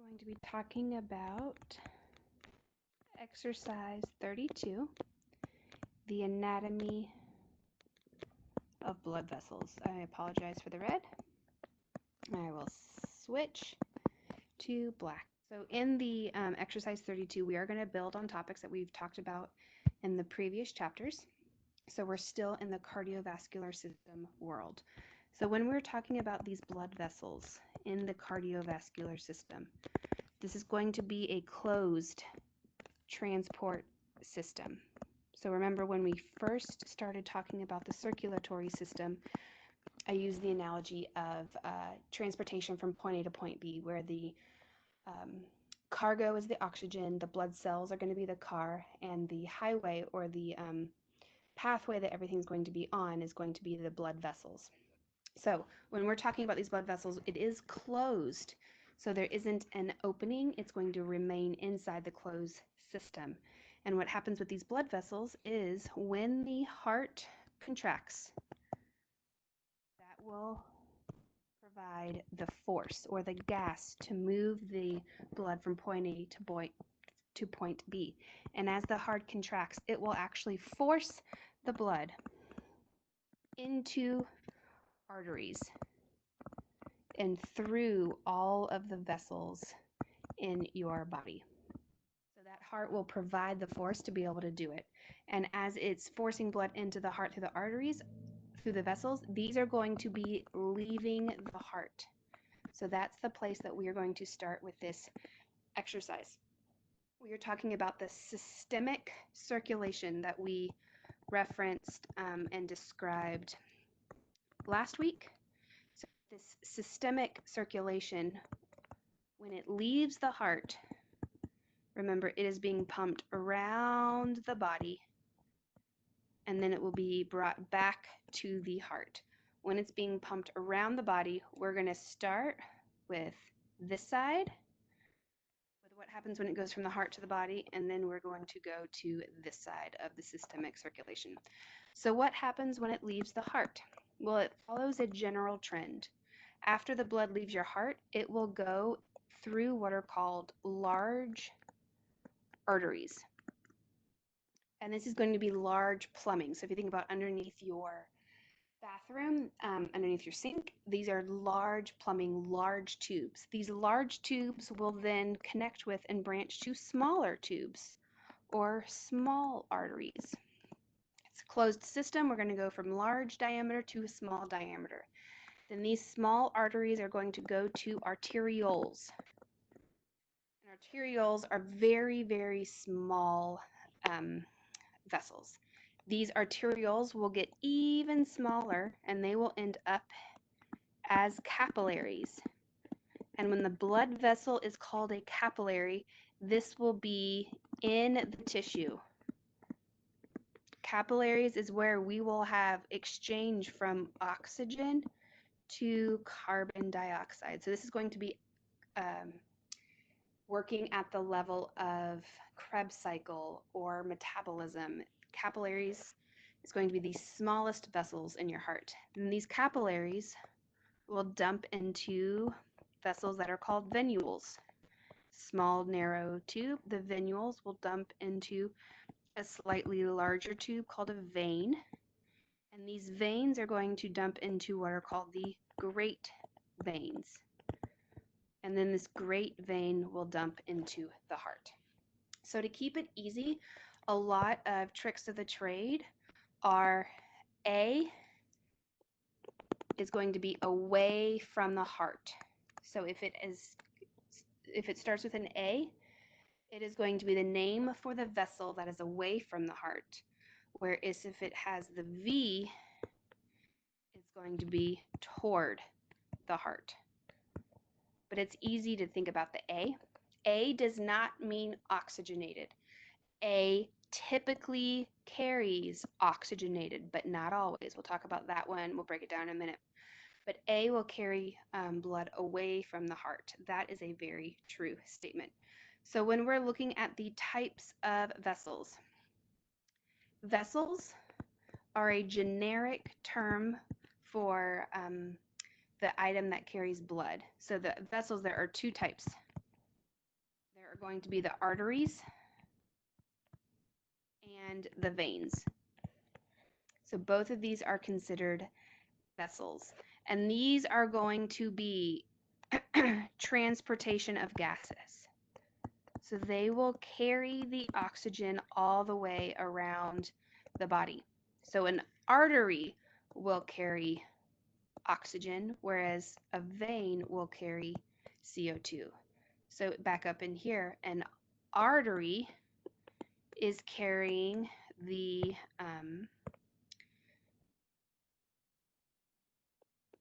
Going to be talking about exercise 32, the anatomy of blood vessels. I apologize for the red. I will switch to black. So in the exercise 32, we are going to build on topics that we've talked about in the previous chapters. So we're still in the cardiovascular system world. So when we're talking about these blood vessels in the cardiovascular system, this is going to be a closed transport system. So remember when we first started talking about the circulatory system, I used the analogy of transportation from point A to point B, where the cargo is the oxygen, the blood cells are going to be the car, and the highway or the pathway that everything's going to be on is going to be the blood vessels. So when we're talking about these blood vessels, it is closed. So there isn't an opening. It's going to remain inside the closed system. And what happens with these blood vessels is when the heart contracts, that will provide the force or the gas to move the blood from point A to point B. And as the heart contracts, it will actually force the blood into arteries and through all of the vessels in your body. So that heart will provide the force to be able to do it. And as it's forcing blood into the heart through the arteries, through the vessels, these are going to be leaving the heart. So that's the place that we are going to start with this exercise. We are talking about the systemic circulation that we referenced and described last week. So this systemic circulation, when it leaves the heart, remember it is being pumped around the body and then it will be brought back to the heart. When it's being pumped around the body, we're going to start with this side, with what happens when it goes from the heart to the body, and then we're going to go to this side of the systemic circulation. So what happens when it leaves the heart? Well, it follows a general trend. After the blood leaves your heart, it will go through what are called large arteries. And this is going to be large plumbing. So if you think about underneath your bathroom, underneath your sink, these are large plumbing, large tubes. These large tubes will then connect with and branch to smaller tubes or small arteries. It's a closed system. We're going to go from large diameter to a small diameter. Then these small arteries are going to go to arterioles. And arterioles are very, very small vessels. These arterioles will get even smaller and they will end up as capillaries. And when the blood vessel is called a capillary, this will be in the tissue. Capillaries is where we will have exchange from oxygen to carbon dioxide. So this is going to be working at the level of Krebs cycle or metabolism. Capillaries is going to be the smallest vessels in your heart. And these capillaries will dump into vessels that are called venules. Small, narrow tube. The venules will dump into a slightly larger tube called a vein. And these veins are going to dump into what are called the great veins. And then this great vein will dump into the heart. So to keep it easy, a lot of tricks of the trade are A is going to be away from the heart. So if it starts with an A, it is going to be the name for the vessel that is away from the heart. Whereas if it has the V, it's going to be toward the heart. But it's easy to think about the A. A does not mean oxygenated. A typically carries oxygenated, but not always. We'll talk about that one. We'll break it down in a minute. But A will carry blood away from the heart. That is a very true statement. So when we're looking at the types of vessels, vessels are a generic term for the item that carries blood. So the vessels, there are two types. are going to be the arteries and the veins. So both of these are considered vessels. And these are going to be transportation of gases. So they will carry the oxygen all the way around the body. So an artery will carry oxygen, whereas a vein will carry CO2. So back up in here, an artery is carrying the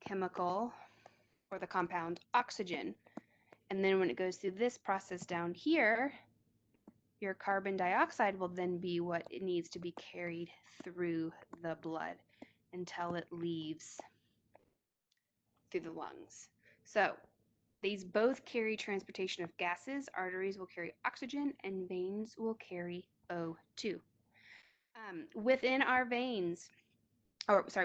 chemical or the compound oxygen. And then when it goes through this process down here, your carbon dioxide will then be what it needs to be carried through the blood until it leaves through the lungs. So these both carry transportation of gases. Arteries will carry oxygen and veins will carry O2. Within our veins,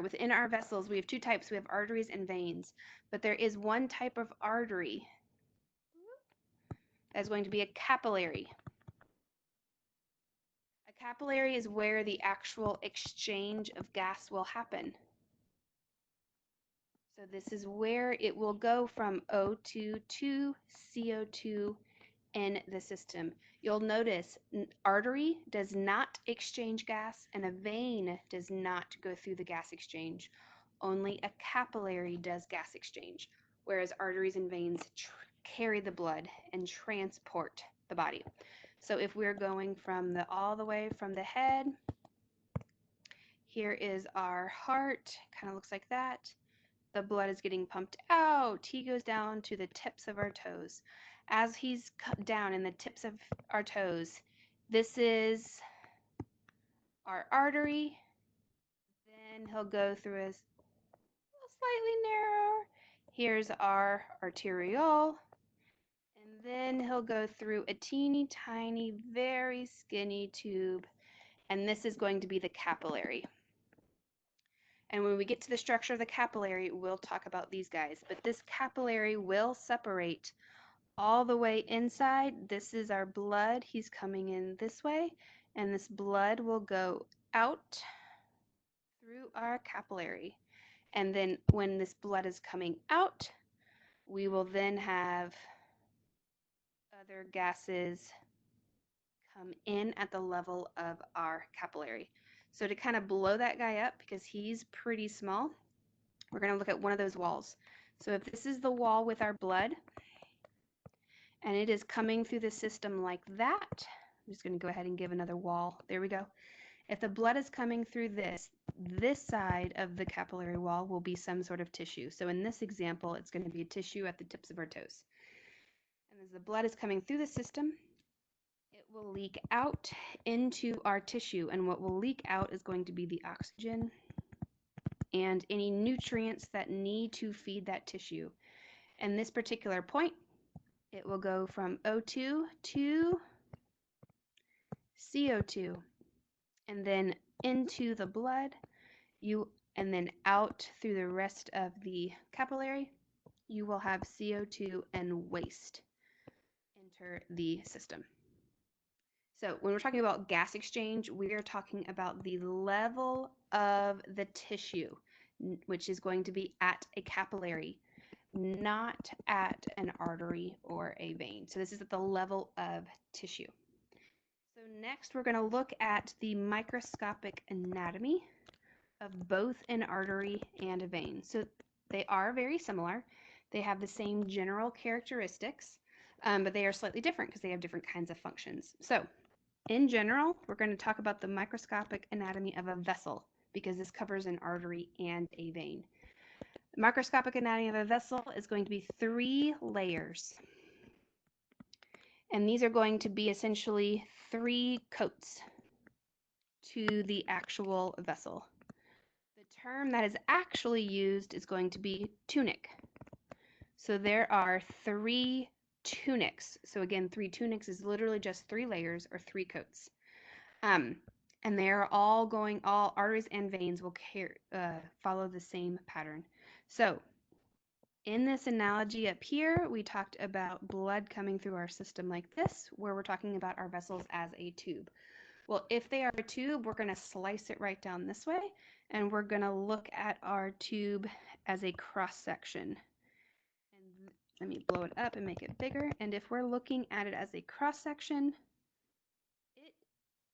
within our vessels, we have two types. We have arteries and veins, but there is one type of artery that's going to be a capillary. A capillary is where the actual exchange of gas will happen. So this is where it will go from O2 to CO2 in the system. You'll notice an artery does not exchange gas and a vein does not go through the gas exchange. Only a capillary does gas exchange, whereas arteries and veins carry the blood and transport the body. So if we're going from all the way from the head, here is our heart, kind of looks like that. The blood is getting pumped out. He goes down to the tips of our toes. As he's down in the tips of our toes, this is our artery. Then he'll go through a slightly narrower. Here's our arteriole. And then he'll go through a teeny tiny, very skinny tube. And this is going to be the capillary. And when we get to the structure of the capillary, we'll talk about these guys. But this capillary will separate all the way inside. This is our blood. He's coming in this way. And this blood will go out through our capillary. And then when this blood is coming out, we will then have other gases come in at the level of our capillary. So to kind of blow that guy up, because he's pretty small, we're going to look at one of those walls. So if this is the wall with our blood, and it is coming through the system like that, I'm just going to go ahead and give another wall. There we go. If the blood is coming through this side of the capillary wall will be some sort of tissue. So in this example, it's going to be a tissue at the tips of our toes. And as the blood is coming through the system, it will leak out into our tissue. And what will leak out is going to be the oxygen and any nutrients that need to feed that tissue. And this particular point, it will go from O2 to CO2 and then into the blood, and then out through the rest of the capillary, you will have CO2 and waste enter the system. So when we're talking about gas exchange, we are talking about the level of the tissue, which is going to be at a capillary, not at an artery or a vein. So this is at the level of tissue. So next we're going to look at the microscopic anatomy of both an artery and a vein. So they are very similar. They have the same general characteristics, but they are slightly different because they have different kinds of functions. So in general, we're going to talk about the microscopic anatomy of a vessel because this covers an artery and a vein. The microscopic anatomy of a vessel is going to be 3 layers. And these are going to be essentially 3 coats to the actual vessel. The term that is actually used is going to be tunic. So there are 3 tunics. So again, 3 tunics is literally just 3 layers or 3 coats. And they are all arteries and veins will follow the same pattern. So In this analogy up here, we talked about blood coming through our system like this, where we're talking about our vessels as a tube. Well, if they are a tube, we're going to slice it right down this way, and we're going to look at our tube as a cross section. And let me blow it up and make it bigger. And if we're looking at it as a cross section,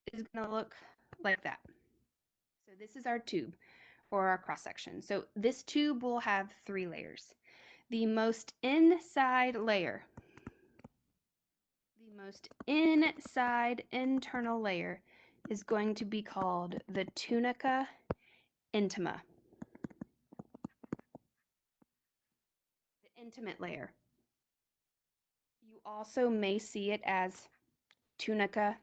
it is going to look like that. So this is our tube or our cross section. So this tube will have 3 layers. The most inside layer, the most inside internal layer is going to be called the tunica intima, the intimate layer. You also may see it as tunica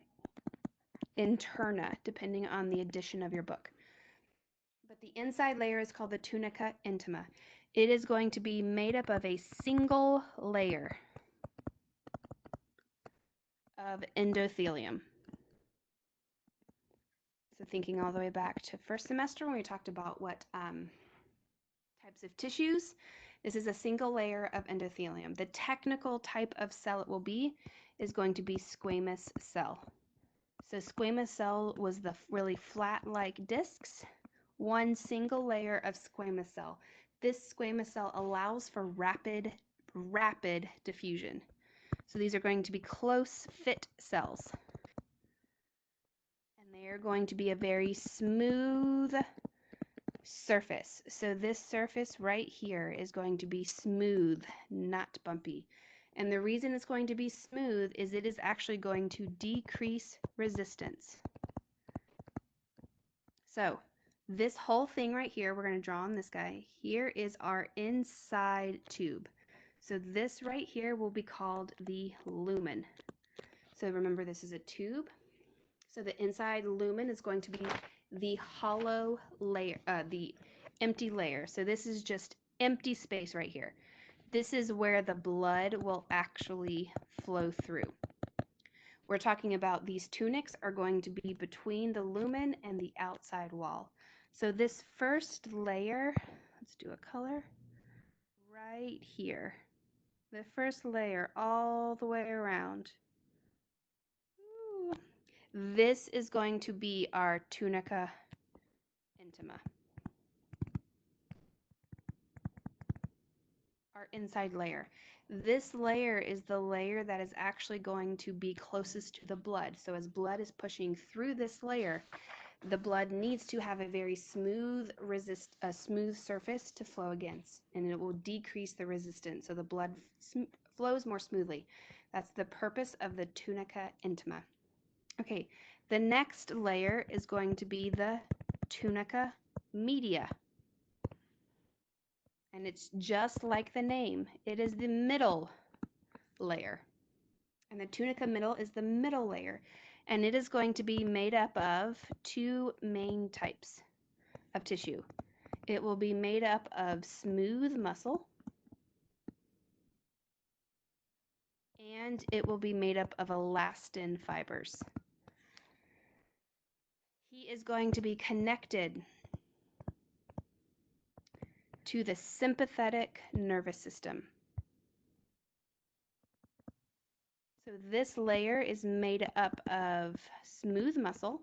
interna, depending on the edition of your book. But the inside layer is called the tunica intima. It is going to be made up of a single layer of endothelium. So thinking all the way back to first semester when we talked about what types of tissues, this is a single layer of endothelium. The technical type of cell it will be is going to be squamous cell. So squamous cell was the really flat-like discs, one single layer of squamous cell. This squamous cell allows for rapid diffusion. So these are going to be close fit cells. And they are going to be a very smooth surface. So this surface right here is going to be smooth, not bumpy. And the reason it's going to be smooth is it is actually going to decrease resistance. So this whole thing right here, we're going to draw on this guy. Here is our inside tube. So this right here will be called the lumen. So remember, this is a tube. So the inside lumen is going to be the hollow layer, the empty layer. So this is just empty space right here. This is where the blood will actually flow through. We're talking about these tunics are going to be between the lumen and the outside wall. So this first layer, let's do a color, right here. The first layer all the way around. Ooh. This is going to be our tunica intima. Our inside layer. This layer is the layer that is actually going to be closest to the blood. So as blood is pushing through this layer, the blood needs to have a very smooth surface to flow against, and it will decrease the resistance so the blood flows more smoothly. That's the purpose of the tunica intima. Okay, the next layer is going to be the tunica media. And it's just like the name. It is the middle layer. And the tunica middle is the middle layer. And it is going to be made up of 2 main types of tissue. It will be made up of smooth muscle, and it will be made up of elastin fibers. He is going to be connected to the sympathetic nervous system. So this layer is made up of smooth muscle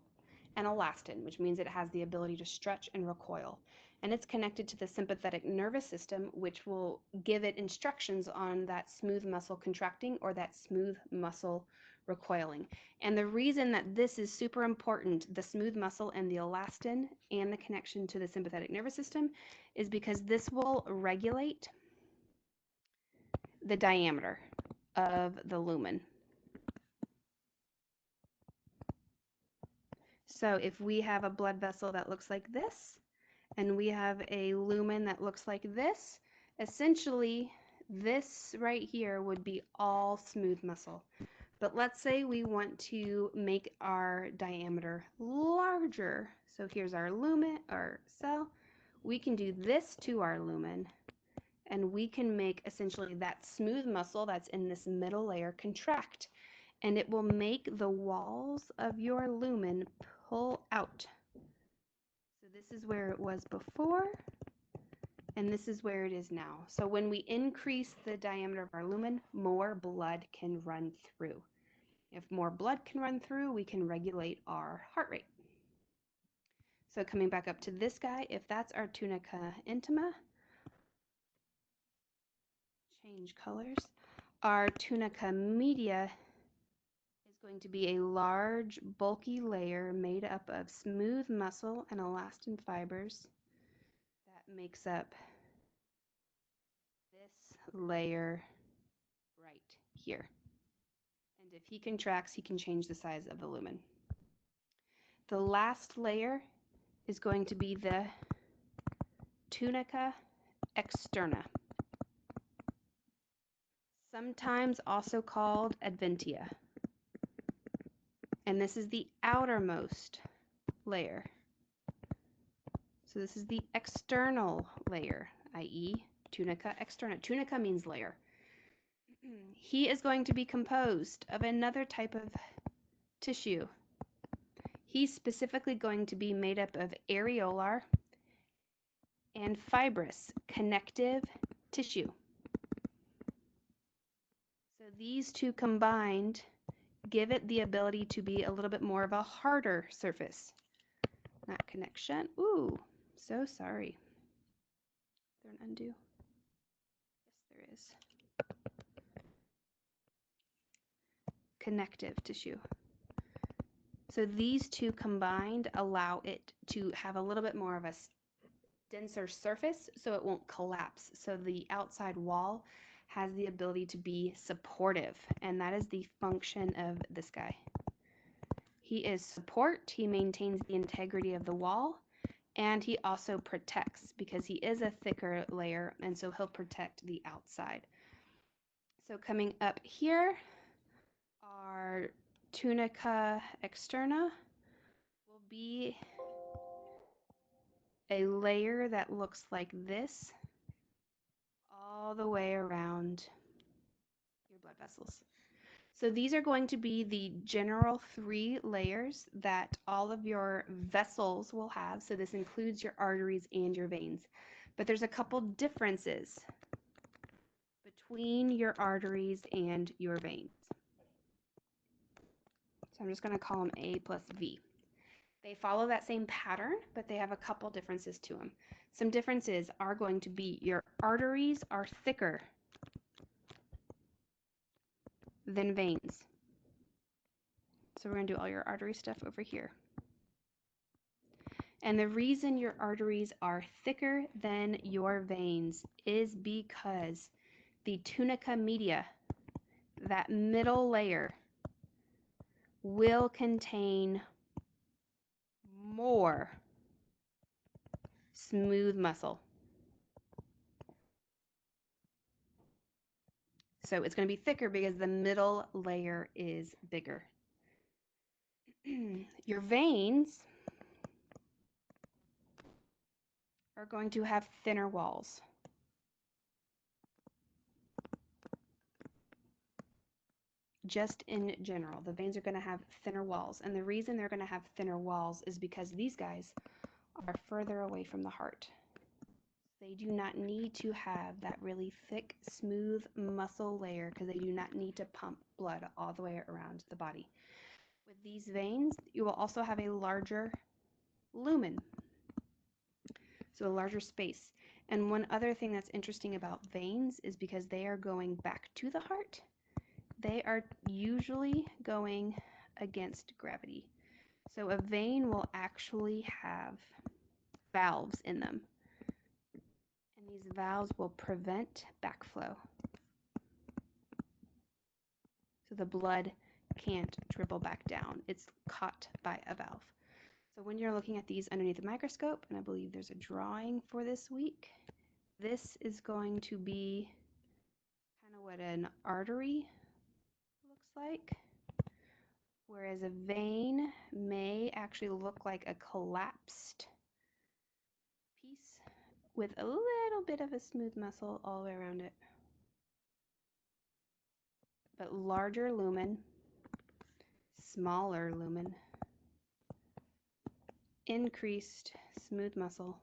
and elastin, which means it has the ability to stretch and recoil. And it's connected to the sympathetic nervous system, which will give it instructions on that smooth muscle contracting or that smooth muscle recoiling. And the reason that this is super important, the smooth muscle and the elastin and the connection to the sympathetic nervous system, is because this will regulate the diameter of the lumen. So if we have a blood vessel that looks like this, and we have a lumen that looks like this, essentially this right here would be all smooth muscle. But let's say we want to make our diameter larger. So here's our lumen, our cell. We can do this to our lumen, and we can make essentially that smooth muscle that's in this middle layer contract. And it will make the walls of your lumen pull out. So this is where it was before, And this is where it is now. So when we increase the diameter of our lumen, more blood can run through. If more blood can run through, we can regulate our heart rate. So coming back up to this guy, if that's our tunica intima, change colors. Our tunica media is going to be a large, bulky layer made up of smooth muscle and elastin fibers that makes up this layer right here. And if he contracts, he can change the size of the lumen. The last layer is going to be the tunica externa, sometimes also called adventia. And this is the outermost layer. So this is the external layer, i.e. tunica externa. Tunica means layer. He is going to be composed of another type of tissue. He's specifically going to be made up of areolar and fibrous connective tissue. So these two combined give it the ability to be a little bit more of a harder surface. Not connection. Ooh, so sorry. Is there an undo? Yes, there is. Connective tissue. So these two combined allow it to have a little bit more of a denser surface so it won't collapse. So the outside wall has the ability to be supportive, and that is the function of this guy. He is support, he maintains the integrity of the wall, and he also protects because he is a thicker layer, and so he'll protect the outside. So coming up here, our tunica externa will be a layer that looks like this all the way around your blood vessels. So these are going to be the general 3 layers that all of your vessels will have. So this includes your arteries and your veins. But there's a couple differences between your arteries and your veins. So I'm just going to call them A plus V. They follow that same pattern, but they have a couple differences to them. Some differences are going to be your arteries are thicker than veins. So we're going to do all your artery stuff over here. And the reason your arteries are thicker than your veins is because the tunica media, that middle layer, will contain more smooth muscle. So it's going to be thicker because the middle layer is bigger. Your veins are going to have thinner walls. Just in general, the veins are going to have thinner walls. And the reason they're going to have thinner walls is because these guys are further away from the heart. They do not need to have that really thick, smooth muscle layer because they do not need to pump blood all the way around the body. With these veins, you will also have a larger lumen, so a larger space. And one other thing that's interesting about veins is because they are going back to the heart, they are usually going against gravity. So a vein will actually have valves in them. And these valves will prevent backflow. So the blood can't dribble back down. It's caught by a valve. So when you're looking at these underneath the microscope, and I believe there's a drawing for this week, this is going to be kind of what an artery looks like, whereas a vein may actually look like a collapsed piece with a little bit of a smooth muscle all the way around it. But larger lumen, smaller lumen, increased smooth muscle,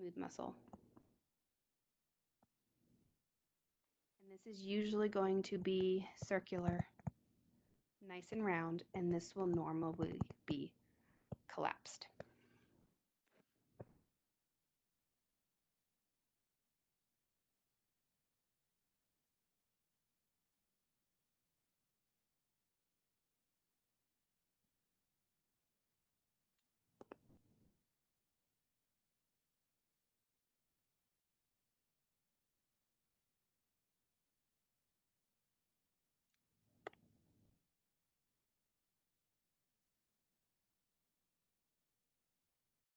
smooth muscle. And this is usually going to be circular, nice and round, and this will normally be collapsed.